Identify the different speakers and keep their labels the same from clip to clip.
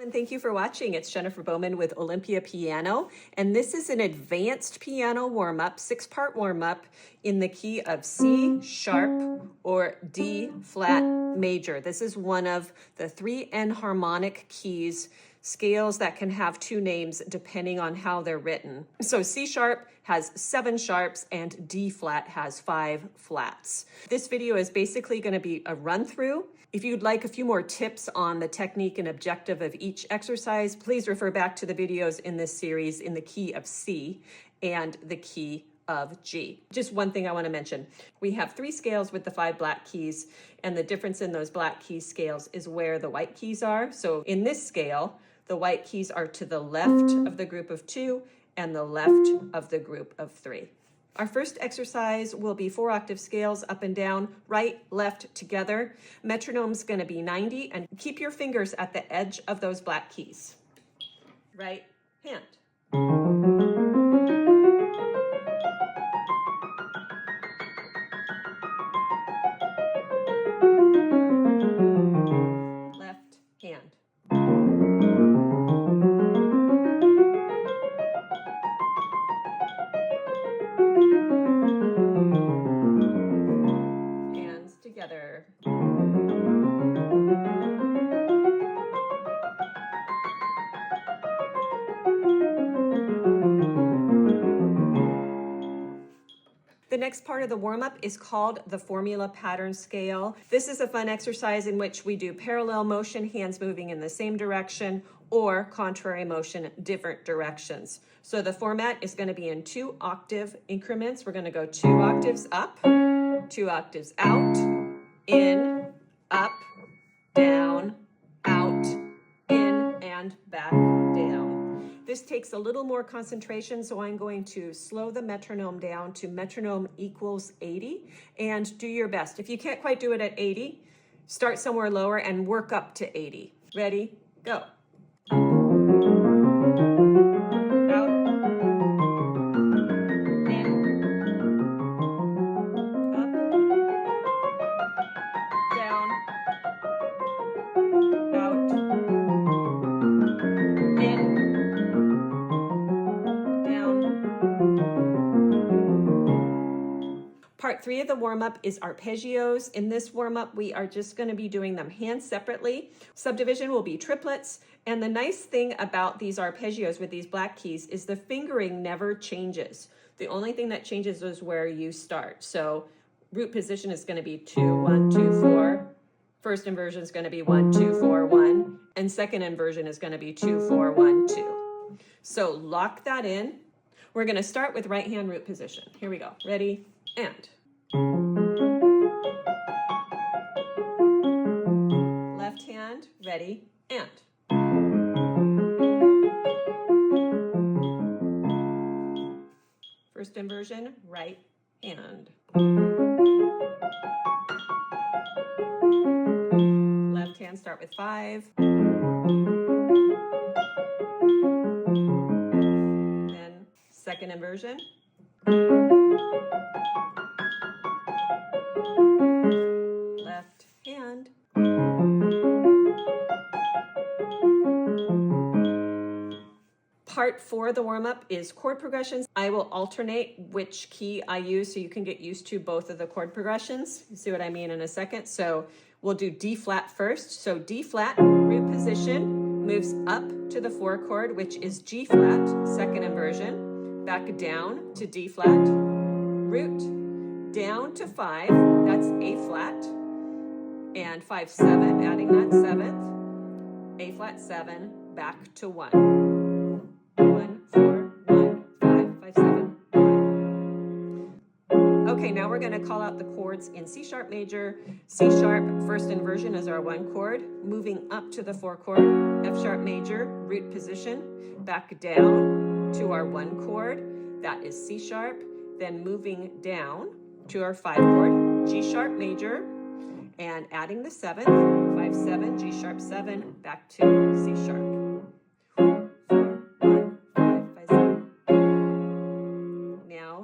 Speaker 1: And thank you for watching. It's Jennifer Bowman with Olympia Piano, and this is an advanced piano warm-up, 6-part warm-up in the key of C sharp or D flat major. This is one of the 3 enharmonic keys, scales that can have 2 names depending on how they're written. So C sharp has 7 sharps and D flat has 5 flats. This video is basically going to be a run through. If you'd like a few more tips on the technique and objective of each exercise, please refer back to the videos in this series in the key of C and the key of G. Just one thing I want to mention. We have 3 scales with the 5 black keys, and the difference in those black key scales is where the white keys are. So in this scale, the white keys are to the left of the group of 2 and the left of the group of 3. Our first exercise will be 4 octave scales up and down, right, left, together. Metronome's going to be 90, and keep your fingers at the edge of those black keys. Right hand. Left hand. Hands together. The next part of the warm-up is called the formula pattern scale. This is a fun exercise in which we do parallel motion, hands moving in the same direction, or contrary motion, different directions. So the format is going to be in 2 octave increments. We're going to go 2 octaves up, 2 octaves out, in, up, down, out, in, and back down. This takes a little more concentration, so I'm going to slow the metronome down to metronome equals 80, and do your best. If you can't quite do it at 80, start somewhere lower and work up to 80. Ready? Go. Out, in, up, down, out, in, Part 3 of the warm-up is arpeggios. In this warm-up, we are just going to be doing them hands separately. Subdivision will be triplets. And the nice thing about these arpeggios with these black keys is the fingering never changes. The only thing that changes is where you start. So root position is going to be 2, 1, 2, 4. First inversion is going to be 1, 2, 4, 1. And second inversion is going to be 2, 4, 1, 2. So lock that in. We're going to start with right hand root position. Here we go. Ready? And. Left hand, ready, and. First inversion, right hand. Left hand, start with 5. Then second inversion. Left hand. Part 4 of the warm-up is chord progressions. I will alternate which key I use so you can get used to both of the chord progressions. You see what I mean in a second. So we'll do D flat first. So D flat, root position, moves up to the 4 chord, which is G flat, second inversion, back down to D flat, root, down to 5, that's A flat, and 5, 7, adding that 7th, A flat 7, back to 1. 1, 4, 1, 5, 5, 7, 1. Okay, now we're going to call out the chords in C sharp major. C sharp, first inversion is our 1 chord, moving up to the 4 chord. F sharp major, root position, back down to our 1 chord, that is C sharp, then moving down to our 5 chord, G sharp major, and adding the 7th, 5, 7, G sharp 7, back to C sharp. 4, 1, 5, 5, 7. Now,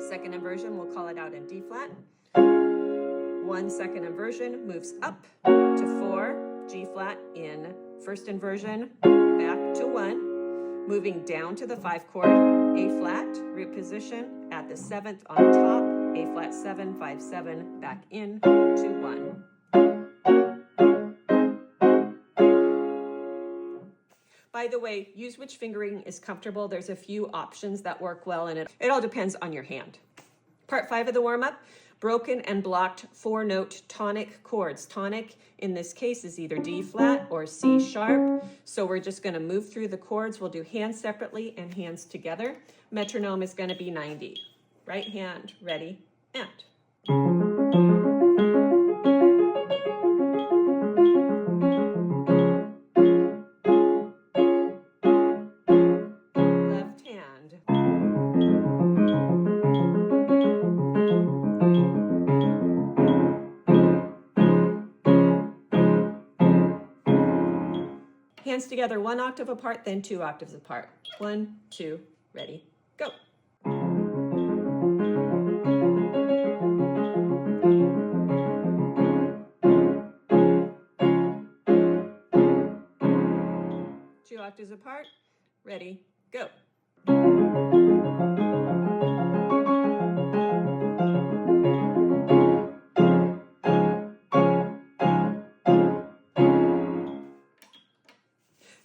Speaker 1: second inversion, we'll call it out in D flat. 1 second inversion moves up to 4, G flat in first inversion, back to 1, moving down to the 5 chord, A flat, root position, at the 7th on top, A flat 7, 5, 7, back in to 1. By the way, use which fingering is comfortable. There's a few options that work well, and it all depends on your hand. Part 5 of the warm-up, broken and blocked 4-note tonic chords. Tonic in this case is either D flat or C sharp. So we're just going to move through the chords. We'll do hands separately and hands together. Metronome is going to be 90. Right hand, ready, and. Hands together 1 octave apart, then 2 octaves apart. 1, 2, ready, go. Two octaves apart, ready, go.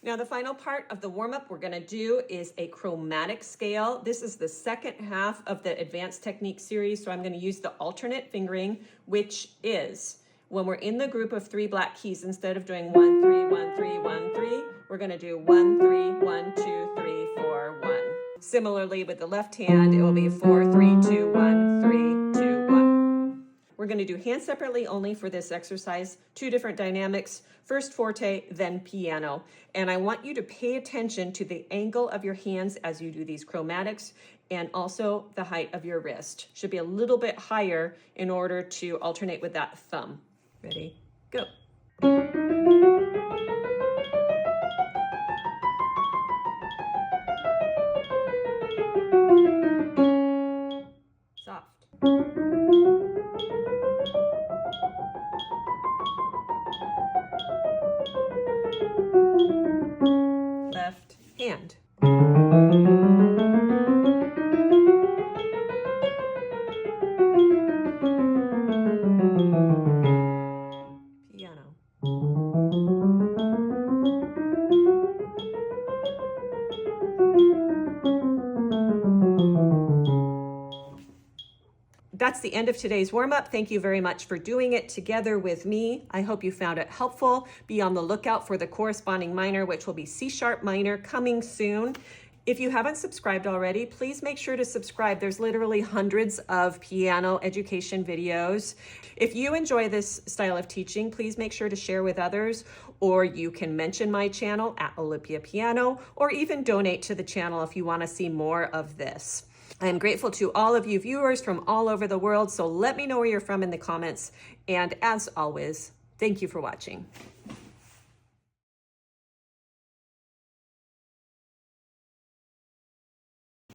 Speaker 1: Now the final part of the warm-up we're going to do is a chromatic scale. This is the second half of the advanced technique series, so I'm going to use the alternate fingering, which is when we're in the group of 3 black keys, instead of doing 1, 3, 1, 3, 1, 3, we're going to do 1, 3, 1, 2, 3, 4, 1. Similarly with the left hand, it will be 4, 3, 2, 1, 3, 2, 1. We're going to do hands separately only for this exercise, 2 different dynamics, first forte, then piano. And I want you to pay attention to the angle of your hands as you do these chromatics, and also the height of your wrist. Should be a little bit higher in order to alternate with that thumb. Ready, go. Soft. Left hand. Piano. That's the end of today's warm-up. Thank you very much for doing it together with me. I hope you found it helpful. Be on the lookout for the corresponding minor, which will be C sharp minor, coming soon. If you haven't subscribed already, please make sure to subscribe. There's literally hundreds of piano education videos. If you enjoy this style of teaching, please make sure to share with others, or you can mention my channel at Olympia Piano, or even donate to the channel if you want to see more of this. I am grateful to all of you viewers from all over the world, so let me know where you're from in the comments. And as always, thank you for watching.